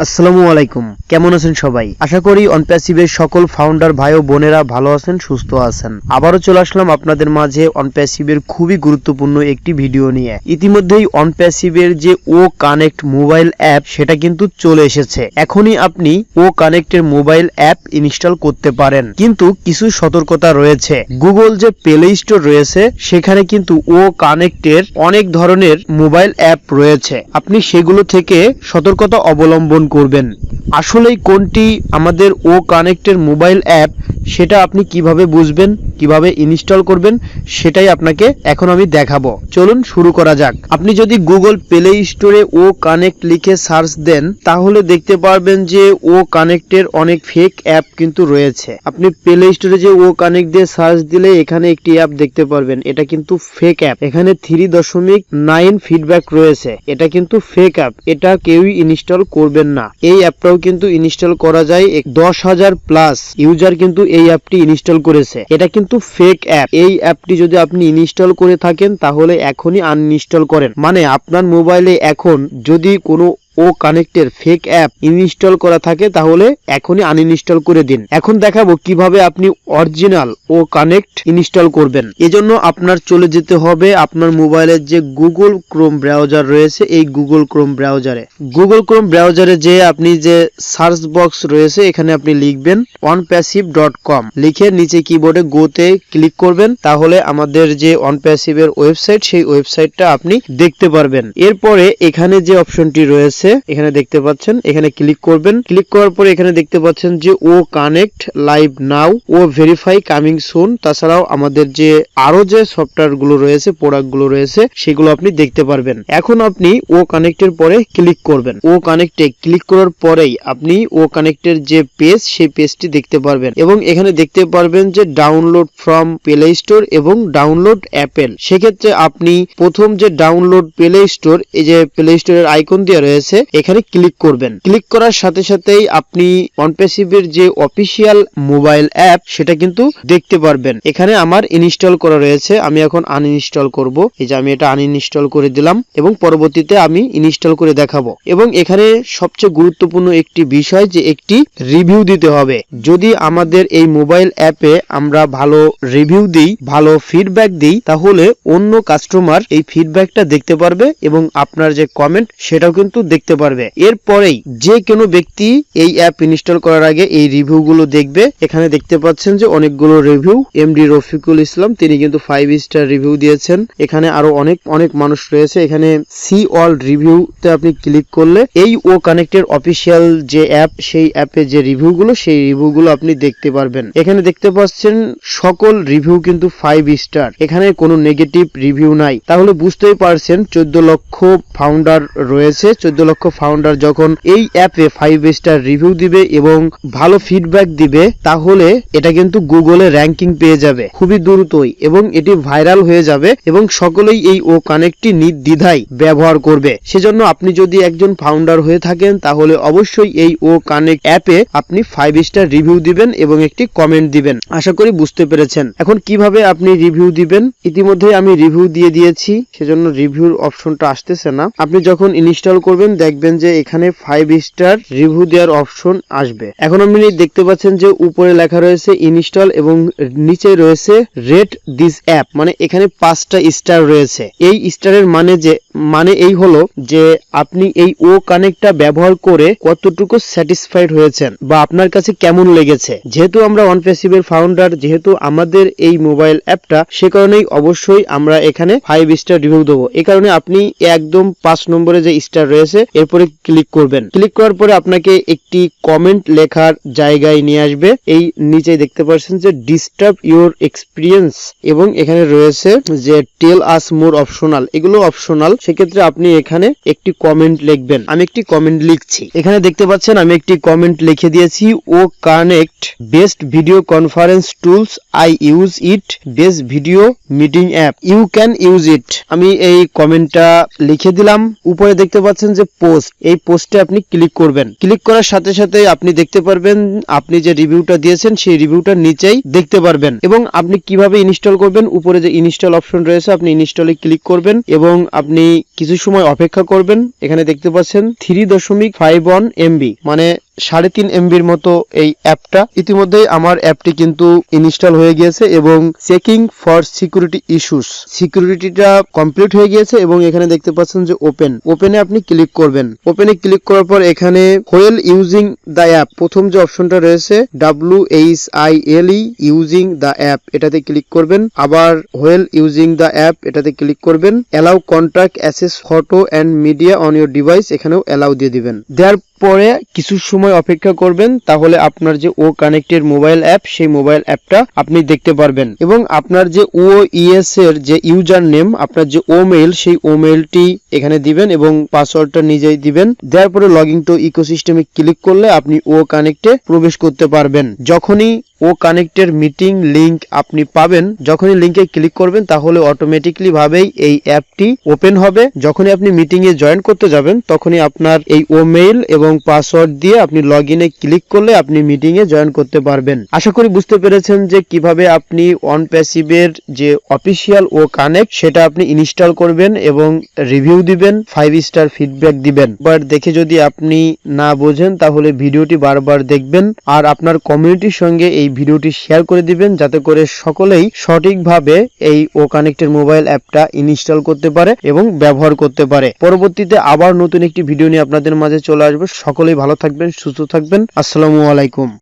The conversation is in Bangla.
আসসালামু আলাইকুম, কেমন আছেন সবাই? আশা করি অনপ্যাসিভের সকল ফাউন্ডার ভাই ও বোনেরা ভালো আছেন, সুস্থ আছেন। আবারও চলে আসলাম আপনাদের মাঝে অনপ্যাসিভের খুবই গুরুত্বপূর্ণ একটি ভিডিও নিয়ে। ইতিমধ্যেই অনপ্যাসিভের যে OConnect মোবাইল অ্যাপ সেটা কিন্তু চলে এসেছে। এখনই আপনি OConnectএর মোবাইল অ্যাপ ইনস্টল করতে পারেন, কিন্তু কিছু সতর্কতা রয়েছে। গুগল যে প্লে স্টোর রয়েছে সেখানে কিন্তু OConnectএর অনেক ধরনের মোবাইল অ্যাপ রয়েছে, আপনি সেগুলো থেকে সতর্কতা অবলম্বন করবেন। আসলেই কোনটি আমাদের OConnectএর মোবাইল অ্যাপ সেটা আপনি কিভাবে বুঝবেন, কিভাবে ইনস্টল করবেন সেটাই আপনাকে এখন আমি দেখাবো। চলুন শুরু করা যাক। আপনি যদি গুগল প্লে স্টোরে OConnect লিখে সার্চ দেন তাহলে দেখতে পারবেন যে OConnectএর অনেক ফেক অ্যাপ কিন্তু রয়েছে। আপনি প্লে স্টোরে যে OConnect দিয়ে সার্চ দিলে এখানে একটি অ্যাপ দেখতে পারবেন, এটা কিন্তু ফেক অ্যাপ। এখানে 3.9 ফিডব্যাক রয়েছে, এটা কিন্তু ফেক অ্যাপ, এটা কেউই ইনস্টল করবেন না। এই অ্যাপটাও কিন্তু ইনস্টল করা যায়, 10,000 প্লাস ইউজার কিন্তু এই অ্যাপটি ইনস্টল করেছে। এটা কিন্তু ফেক অ্যাপ। এই অ্যাপটি যদি আপনি ইনস্টল করে থাকেন তাহলে এখনই আনইনস্টল করেন। মানে আপনার মোবাইলে এখন যদি কোনো OConnectএর ফেক অ্যাপ ইনস্টল করা থাকে তাহলে এখনই আনইনস্টল করে দিন। এখন দেখাবো কিভাবে আপনি অরিজিনাল OConnect ইনস্টল করবেন। এজন্য আপনার চলে যেতে হবে আপনার মোবাইলের যে গুগল ক্রোম ব্রাউজার রয়েছে, এই গুগল ক্রোম ব্রাউজারে যে আপনি যে সার্চ বক্স রয়েছে এখানে আপনি লিখবেন onpassive.com, লিখে নিচে কিবোর্ডে গোতে ক্লিক করবেন। তাহলে আমাদের যে অনপ্যাসিভের ওয়েবসাইট, সেই ওয়েবসাইটটা আপনি দেখতে পারবেন। এরপরে এখানে যে অপশনটি রয়েছে এখানে দেখতে পাচ্ছেন, এখানে ক্লিক করবেন। ক্লিক করার পরে এখানে দেখতে পাচ্ছেন যে OConnect লাইভ নাও ও ভেরিফাই কামিং সুন। তাছাড়াও আমাদের যে আরো যে সফটওয়্যার গুলো রয়েছে, প্রোডাক্ট গুলো রয়েছে সেগুলো আপনি দেখতে পারবেন। এখন আপনি OConnect এর পরে ক্লিক করবেন। OConnect এ ক্লিক করার পরেই আপনি OConnect এর যে পেজ, সেই পেজটি দেখতে পারবেন এবং এখানে দেখতে পারবেন যে ডাউনলোড ফ্রম প্লে স্টোর এবং ডাউনলোড অ্যাপেল। সেক্ষেত্রে আপনি প্রথম যে ডাউনলোড প্লে স্টোর, এই যে প্লে স্টোরের আইকন দেওয়া রয়েছে এখানে ক্লিক করবেন। ক্লিক করার সাথে সাথেই আপনি অনপ্যাসিভের যে অফিসিয়াল মোবাইল অ্যাপ সেটা কিন্তু দেখতে পারবেন। এখানে আমার ইনস্টল করা রয়েছে, আমি এখন আনইনস্টল করব। এই যে আমি এটা আনইনস্টল করে দিলাম এবং পরবর্তীতে আমি ইনস্টল করে দেখাবো। এবং এখানে সবচেয়ে গুরুত্বপূর্ণ একটি বিষয় যে একটি রিভিউ দিতে হবে। যদি আমাদের এই মোবাইল অ্যাপে আমরা ভালো রিভিউ দিই, ভালো ফিডব্যাক দিই, তাহলে অন্য কাস্টমার এই ফিডব্যাকটা দেখতে পারবে এবং আপনার যে কমেন্ট সেটাও কিন্তু দেখতে পারবে। এরপরেই যে কোনো ব্যক্তি এই অ্যাপ ইনস্টল করার আগে এই রিভিউ গুলো দেখবে। এখানে দেখতে পাচ্ছেন যে অনেকগুলো রিভিউ। এমডি রফিকুল ইসলাম তিনি কিন্তু 5 স্টার রিভিউ দিয়েছেন। এখানে আরো অনেক মানুষ রয়েছে। এখানে সি অল রিভিউতে আপনি ক্লিক করলে এই OConnect এর অফিসিয়াল যে অ্যাপ, সেই অ্যাপে যে রিভিউ গুলো, সেই রিভিউ গুলো আপনি দেখতে পারবেন। এখানে দেখতে পাচ্ছেন সকল রিভিউ কিন্তু 5 স্টার, এখানে কোনো নেগেটিভ রিভিউ নাই। তাহলে বুঝতেই পারছেন 14 লক্ষ ফাউন্ডার রয়েছে। 14 লক্ষ ফাউন্ডার যখন এই অ্যাপে 5 স্টার রিভিউ দিবে এবং ভালো ফিডব্যাক দিবে, তাহলে এটা কিন্তু গুগলে র্যাঙ্কিং পেয়ে যাবে খুবই দ্রুতই এবং এটি ভাইরাল হয়ে যাবে এবং সকলেই এই OConnectটি নির্দ্বিধায় ব্যবহার করবে। সেজন্য আপনি যদি একজন ফাউন্ডার হয়ে থাকেন তাহলে অবশ্যই এই OConnect অ্যাপে আপনি 5 স্টার রিভিউ দিবেন এবং একটি কমেন্ট দিবেন। আশা করি বুঝতে পেরেছেন। এখন কিভাবে আপনি রিভিউ দিবেন, ইতিমধ্যে আমি রিভিউ দিয়ে দিয়েছি, সেজন্য রিভিউর অপশনটা আসতেছে না। আপনি যখন ইনস্টল করবেন দেখবেন যে এখানে 5 স্টার রিভিউ দেওয়ার অপশন আসবে। এখন আপনি দেখতে পাচ্ছেন যে উপরে লেখা রয়েছে ইনস্টল এবং নিচে রয়েছে রেট দিস অ্যাপ, মানে এখানে 5টা স্টার রয়েছে। এই স্টারের মানে এই হলো যে আপনি এই OConnectটা ব্যবহার করে কতটুকু স্যাটিসফাইড হয়েছেন বা আপনার কাছে কেমন লেগেছে। যেহেতু আমরা অনপ্যাসিভের ফাউন্ডার, যেহেতু আমাদের এই মোবাইল অ্যাপটা, সে কারণেই অবশ্যই আমরা এখানে 5 স্টার রিভিউ দেবো। এই কারণে আপনি একদম 5 নম্বরে যে স্টার রয়েছে এরপরে ক্লিক করবেন। ক্লিক করার পরে আপনাকে একটি কমেন্ট লেখার জায়গায় নিয়ে আসবে। এই নিচে দেখতে পাচ্ছেন যে ডিস্টার্ব ইউর এক্সপিরিয়েন্স এবং এখানে রয়েছে যে টেল আস মোর অপশনাল, এগুলো অপশনাল। সেক্ষেত্রে আপনি এখানে একটি কমেন্ট লিখবেন। আমি একটি কমেন্ট লিখছি। এখানে দেখতে পাচ্ছেন আমি একটি কমেন্ট লিখে দিয়েছি, OConnect best video conference tools, I use it, best video meeting app, you can use it. আমি এই কমেন্টটা লিখে দিলাম। উপরে দেখতে পাচ্ছেন যে পোস্ট, এই পোস্টে আপনি ক্লিক করবেন। ক্লিক করার সাথে সাথে আপনি দেখতে পারবেন আপনি যে রিভিউটা দিয়েছেন সেই রিভিউটার নিচেই দেখতে পারবেন। এবং আপনি কিভাবে ইনস্টল করবেন, উপরে যে ইনস্টল অপশন রয়েছে আপনি ইনস্টলে ক্লিক করবেন এবং আপনি কিছু সময় অপেক্ষা করবেন। এখানে দেখতে পাচ্ছেন 3.51 MB, মানে 3.5 MBর মতো এই অ্যাপটা। ইতিমধ্যেই আমার অ্যাপটি কিন্তু ইনস্টল হয়ে গিয়েছে এবং চেকিং ফর সিকিউরিটি ইস্যুস, সিকিউরিটিটা কমপ্লিট হয়ে গিয়েছে এবং এখানে দেখতে পাচ্ছেন যে ওপেনে আপনি ক্লিক করবেন। ওপেনে ক্লিক করার পর এখানে হোয়েল ইউজিং দ্য অ্যাপ, প্রথম যে অপশনটা রয়েছে WHILE ইউজিং দ্য অ্যাপ, এটাতে ক্লিক করবেন। আবার হোয়েল ইউজিং দ্য অ্যাপ এটাতে ক্লিক করবেন। Allow contact access photo and media on your device, এখানেও অ্যালাউ দিয়ে দিবেন। দেওয়ার পরে কিছু সময় অপেক্ষা করবেন, তাহলে আপনার যে OConnect মোবাইল অ্যাপ সেই মোবাইল অ্যাপটা আপনি দেখতে পারবেন। এবং আপনার যে OES এর যে ইউজার নেম, আপনার যে মেইল, সেই মেইলটি এখানে দিবেন এবং পাসওয়ার্ডটা নিজেই দিবেন। দেওয়ার পরে লগইন টু ইকোসিস্টেমে ক্লিক করলে আপনি OConnect এ প্রবেশ করতে পারবেন। যখনই OConnect এর মিটিং লিংক আপনি পাবেন, যখনই লিংকে ক্লিক করবেন তাহলে অটোমেটিকলি ভাবেই এই অ্যাপটি ওপেন হবে। যখনই আপনি মিটিং এ জয়েন করতে যাবেন তখনই আপনার এই মেইল এবং পাসওয়ার্ড দিয়ে আপনি লগইনে ক্লিক করলে আপনি মিটিং এ জয়েন করতে পারবেন। আশা করি বুঝতে পেরেছেন যে কিভাবে আপনি ONPASSIVE এর যে অফিসিয়াল OConnect সেটা আপনি ইনস্টল করবেন এবং রিভিউ দিবেন, 5 স্টার ফিডব্যাক দিবেন। বাট দেখে যদি আপনি না বোঝেন তাহলে ভিডিওটি বারবার দেখবেন আর আপনার কমিউনিটির সঙ্গে এই ভিডিওটি শেয়ার করে দিবেন, যাতে করে সকলেই সঠিকভাবে এই OConnect এর মোবাইল অ্যাপটা ইনস্টল করতে পারে এবং ব্যবহার করতে পারে। পরবর্তীতে আবার নতুন একটি ভিডিও নিয়ে আপনাদের মাঝে চলে আসবো। সকলেই ভালো থাকবেন, সুস্থ থাকবেন। আসসালামু আলাইকুম।